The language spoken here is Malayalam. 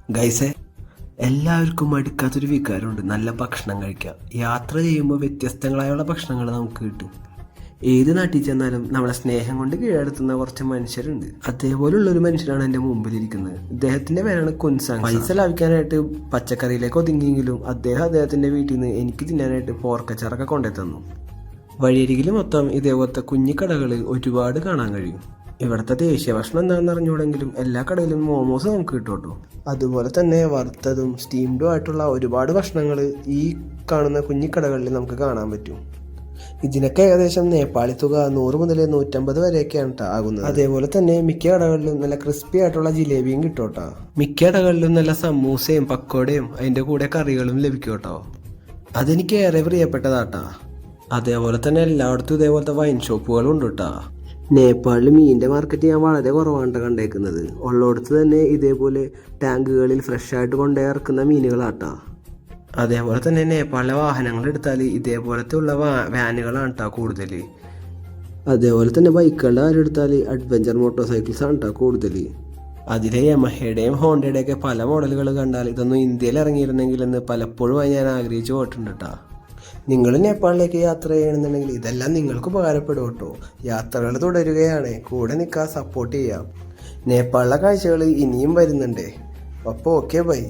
ഗൈസെ, എല്ലാവർക്കും മടുക്കാത്തൊരു വികാരമുണ്ട്, നല്ല ഭക്ഷണം കഴിക്കുക. യാത്ര ചെയ്യുമ്പോൾ വ്യത്യസ്തങ്ങളായുള്ള ഭക്ഷണങ്ങൾ നമുക്ക് കിട്ടും. ഏത് നാട്ടിൽ ചെന്നാലും നമ്മളെ സ്നേഹം കൊണ്ട് കീഴടത്തുന്ന കുറച്ച് മനുഷ്യരുണ്ട്. അതേപോലുള്ളൊരു മനുഷ്യനാണ് എൻ്റെ മുമ്പിലിരിക്കുന്നത്. ഇദ്ദേഹത്തിൻ്റെ പേരാണ് കുൻസാങ്. പൈസ ലാഭിക്കാനായിട്ട് പച്ചക്കറിയിലേക്ക് ഒതുങ്ങിയെങ്കിലും അദ്ദേഹത്തിൻ്റെ വീട്ടിൽ നിന്ന് എനിക്ക് തിന്നാനായിട്ട് പോർക്കച്ചാറൊക്കെ കൊണ്ടു തന്നു. വഴിയരികിൽ മൊത്തം ഇതേപോലത്തെ കുഞ്ഞിക്കടകൾ ഒരുപാട് കാണാൻ കഴിയും. ഇവിടുത്തെ ദേശീയ ഭക്ഷണം എന്താണെന്ന് അറിഞ്ഞുകൂടെങ്കിലും എല്ലാ കടയിലും മോമോസ് നമുക്ക് കിട്ടും കേട്ടോ. അതുപോലെ തന്നെ വറുത്തതും സ്റ്റീംഡും ആയിട്ടുള്ള ഒരുപാട് ഭക്ഷണങ്ങൾ ഈ കാണുന്ന കുഞ്ഞിക്കടകളിൽ നമുക്ക് കാണാൻ പറ്റും. ഇതിനൊക്കെ ഏകദേശം നേപ്പാളി തുക 100 മുതൽ 150 വരെയൊക്കെയാണ് ആകുന്നത്. അതേപോലെ തന്നെ മിക്ക കടകളിലും നല്ല ക്രിസ്പി ആയിട്ടുള്ള ജിലേബിയും കിട്ടും കേട്ടോ. മിക്ക കടകളിലും നല്ല സമൂസയും പക്കോടയും അതിൻ്റെ കൂടെ കറികളും ലഭിക്കും കേട്ടോ. അതെനിക്ക് ഏറെ പ്രിയപ്പെട്ടതാട്ടാ. അതേപോലെ തന്നെ എല്ലായിടത്തും ഇതേപോലത്തെ വൈൻ ഷോപ്പുകളും ഉണ്ട് കേട്ടോ. നേപ്പാളിൽ മീനിൻ്റെ മാർക്കറ്റ് ഞാൻ വളരെ കുറവാണ് കണ്ടേക്കുന്നത്. ഉള്ളിടത്ത് തന്നെ ഇതേപോലെ ടാങ്കുകളിൽ ഫ്രഷായിട്ട് കൊണ്ടേ ഇറക്കുന്ന മീനുകളാട്ടാ. അതേപോലെ തന്നെ നേപ്പാളിലെ വാഹനങ്ങൾ എടുത്താൽ ഇതേപോലത്തെ ഉള്ള വാനുകളാണ് കേട്ടോ കൂടുതൽ. അതേപോലെ തന്നെ ബൈക്കുകളുടെ കാര്യം എടുത്താൽ അഡ്വഞ്ചർ മോട്ടോർ സൈക്കിൾസ് ആണ് കേട്ടോ കൂടുതൽ. അതിലെ യമഹയുടെയും ഹോണ്ടയുടെയൊക്കെ പല മോഡലുകൾ കണ്ടാൽ ഇതൊന്നും ഇന്ത്യയിൽ ഇറങ്ങിയിരുന്നെങ്കിലെന്ന് പലപ്പോഴുമായി ഞാൻ ആഗ്രഹിച്ചു പോയിട്ടുണ്ട് കേട്ടോ. നിങ്ങൾ നേപ്പാളിലേക്ക് യാത്ര ചെയ്യണമെന്നുണ്ടെങ്കിൽ ഇതെല്ലാം നിങ്ങൾക്ക് ഉപകാരപ്പെടും കേട്ടോ. യാത്രകൾ തുടരുകയാണ്, കൂടെ നിൽക്കാൻ സപ്പോർട്ട് ചെയ്യാം. നേപ്പാളിലെ കാഴ്ചകൾ ഇനിയും വരുന്നുണ്ട്. അപ്പോൾ ഓക്കെ ബൈ.